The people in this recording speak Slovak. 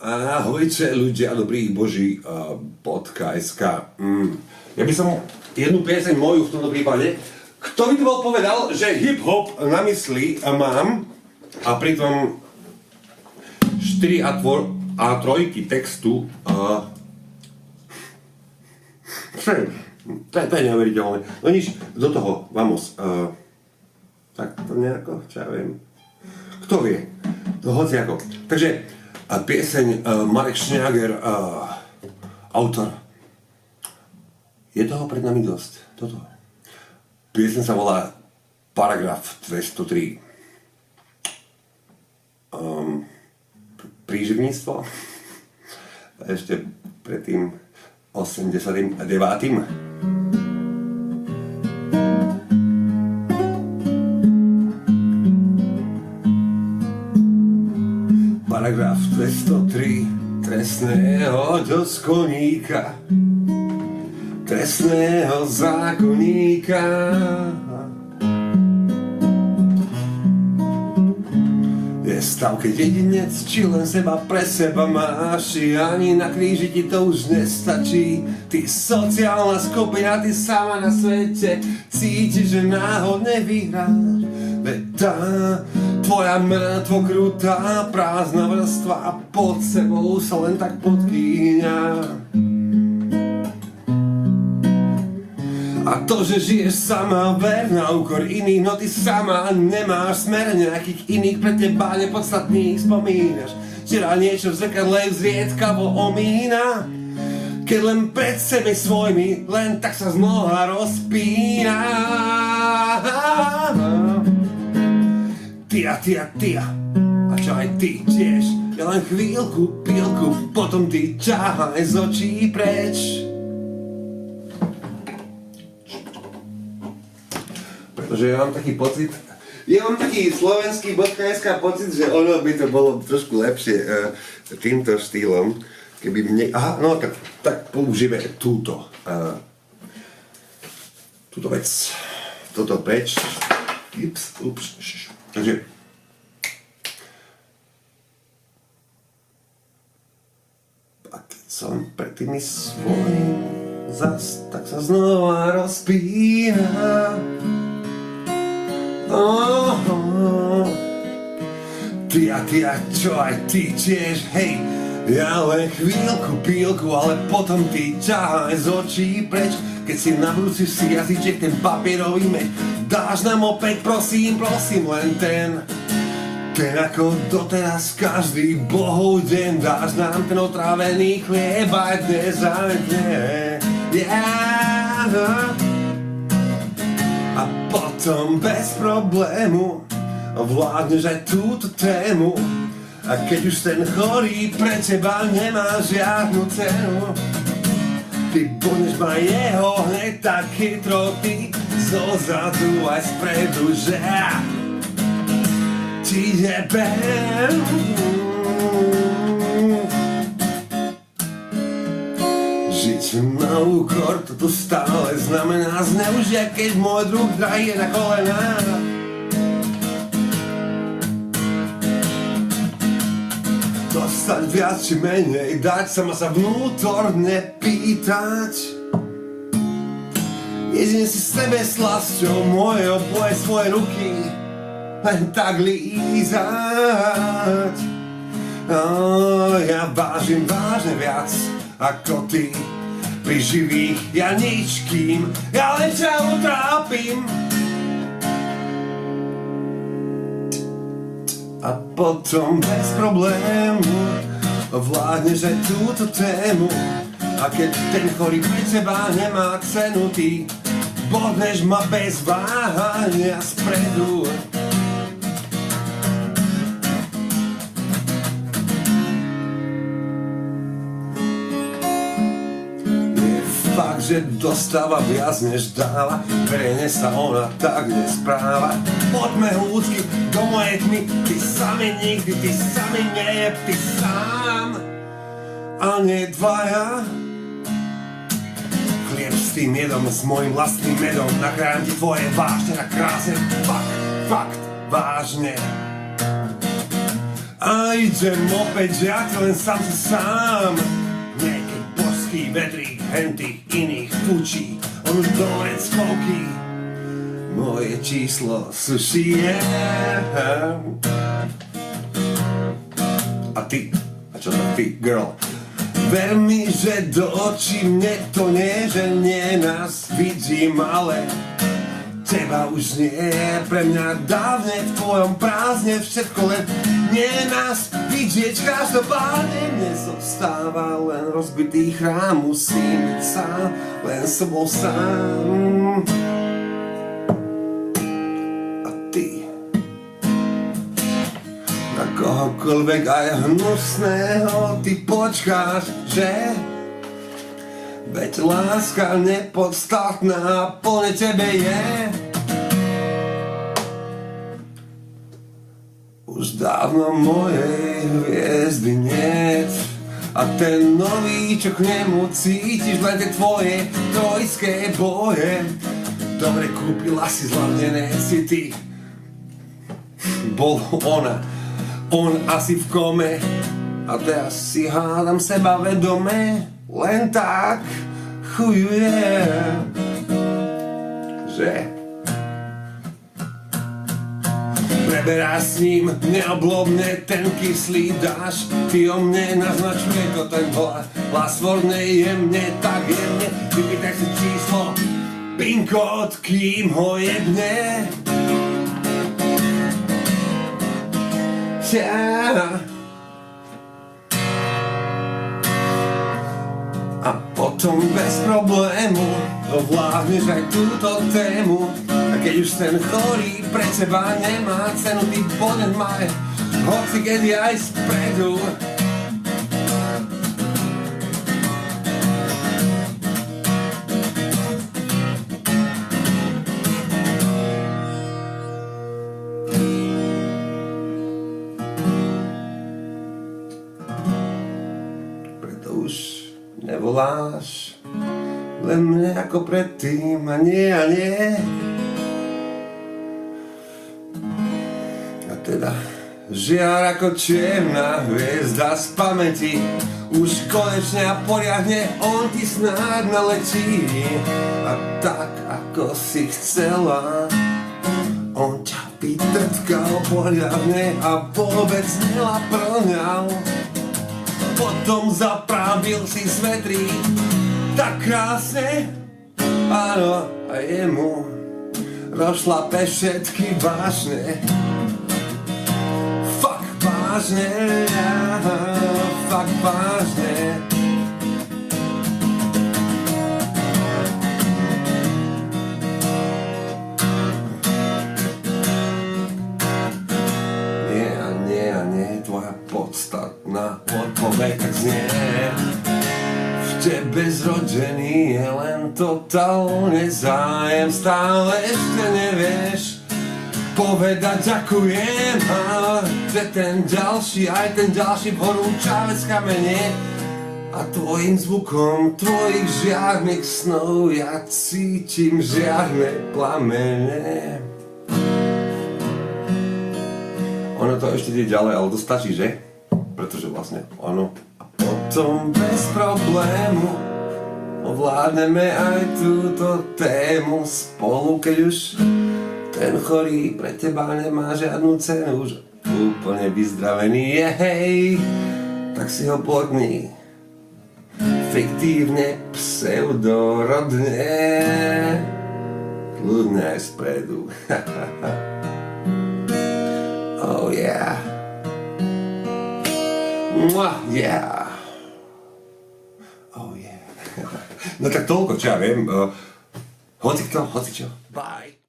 Ahojte ľudia, dobrý boží podcast. Ja by som jednu pieseň moju v tomto prípade. Kto by to bol povedal, že hip-hop na mysli mám a pritom 4 a 3 textu to je neuveriteľné. No nič, do toho, vamos. Tak to nejako, čo ja viem. Kto vie? To hociako. Takže pieseň Marek Šňáger, autor. Je toho pred nami dosť. Toto. Pieseň sa volá Paragraf 203. Príživníctvo. Ešte predtým 89. Paragraf 203 trestného koníka, trestného zákonníka. Je stav, keď jedinec, či len seba pre seba máš, ani na kríži ti to už nestačí. Ty sociálna skupina, ty sama na svete cítiš, že náhodne vyhráš. Veď tá tvoja mŕtvo krutá prázdna vrstva a pod sebou sa len tak podkýňa. A to, že žiješ sama, ver na úkor iných, no ty sama nemáš smer, nejakých iných pre teba nepodstatných spomínaš. Včera niečo v zrkadle zriedkavo omína, keď len pred sebe svojmi len tak sa znova rozpína. Ty a čo aj ty tiež, ja len chvíľku, pílku, potom ty ťahaj z očí preč. Pretože ja mám taký pocit, ja mám taký slovenský .sk pocit, že ono by to bolo trošku lepšie týmto štýlom, keby mne... Aha, no tak použijeme túto vec, toto preč. Takže a keď som pred tými svojím zas, tak sa znova rozpína. Ty a čo aj ty tiež, hej, ja len chvíľku, pílku, ale potom ty ťahaj z očí preč. Keď si nabrúciš si jazyček, ten papierový meď, dáš nám opäť, prosím, len ten ako doteraz každý bohov deň, dáš nám ten otrávený chlieb aj dnes a dnes. A potom bez problému vládneš aj túto tému. A keď už ten chorý pre teba nemá žiadnu cenu, ty budeš ma jeho hneď tak chytro, ty zozadu aj spredu, že ti jebem. Žiť na úkor, to tu stále znamená zneužia, keď môj druh drahý je na kolenách. Dostať viac či menej, dať sa vnútorne pýtať. Jedine si s tebe slasťou moje oboje svoje ruky len tak lízať. Ja vážim vážne viac ako ty. Pri živých ja nič, kým ja len ťa utrápim. A potom bez problému vládneš aj túto tému. A keď ten chorý pre teba nemá cenu, ty bodneš ma bez váhania spredu. Fakt, že dostáva viac než dáva, verejne sa ona tak nespráva. Poďme ľudsky do mojej tmy, ty sami nikdy, ty sami nejeb, ty sám a nie dvaja. Chlieb s tým jedom, s mojim vlastným medom, nakrájam ti tvoje vášne na kráse, fakt vážne. A idem opäť, ja to len sám si sám. Niekedy božský vedrík hentých iných fučí. On už do reckovky. Moje číslo sušie. A ty? A čo to ty, girl? Ver mi, že do očí mne to neženie, nás vidím, ale teba už nie. Pre mňa dávne v tvojom prázdne všetko len nie nás vidieť. Každopádne mne zostáva len rozbitý chrám. Musím byť sám, len sobou sám. A ty na kohokoľvek aj hnusného ty počkáš, že? Veď láska nepodstatná plne tebe je. Už dávno mojej hviezdy niet. A ten nový, čo k nemu cítiš, len tie tvoje trojské boje. Dobre, kúpila si zlavnené city. Bol on asi v kome. A teraz si hádam seba vedome. Len tak chujuje, že preberáš s ním neoblomne ten kyslý dáš. Ty o mne naznačuje to ten hlas vornej jemne, tak jemne. Vypýtaj si číslo, pin kód, kým ho jebne. A potom bez problému ovládneš aj túto tému. A keď už ten chorý pre teba nemá cenu, ty poden maj, hoci kedy aj spredu. Preto už nevoláš len mne ako predtým a nie. A teda žiar ako čierna hviezda z pamäti. Už konečne a poriadne on ti snáď naletí. A tak ako si chcela, on ťa vytrtkal poriadne a vôbec nelaprňal. Potom zapravil si svetrík tak krásne, áno, a jemu rozšlape všetky vášne. Fakt vážne, fakt vážne. Nie, tvoja podstatná odpoveď tak znie. V tebe zrodený je len totálne zájem. Stále ešte nevieš povedať ďakujem, že ten ďalší, aj ten ďalší horúčavec kamene. A tvojim zvukom tvojich žiarnych snov ja cítim žiarne plamene. Ono to ešte ide ďalej, ale to stačí, že? Pretože vlastne ono. A potom bez problému ovládneme aj túto tému spolu, keď už ten chorý pre teba nemá žiadnu cenu, už úplne vyzdravený je, hej, tak si ho plotni fiktívne, pseudorodne, kľudne aj spredu. Oh yeah. Mwah, yeah. Oh yeah. No tak toľko, čo ja viem. Hoci čo. Bye.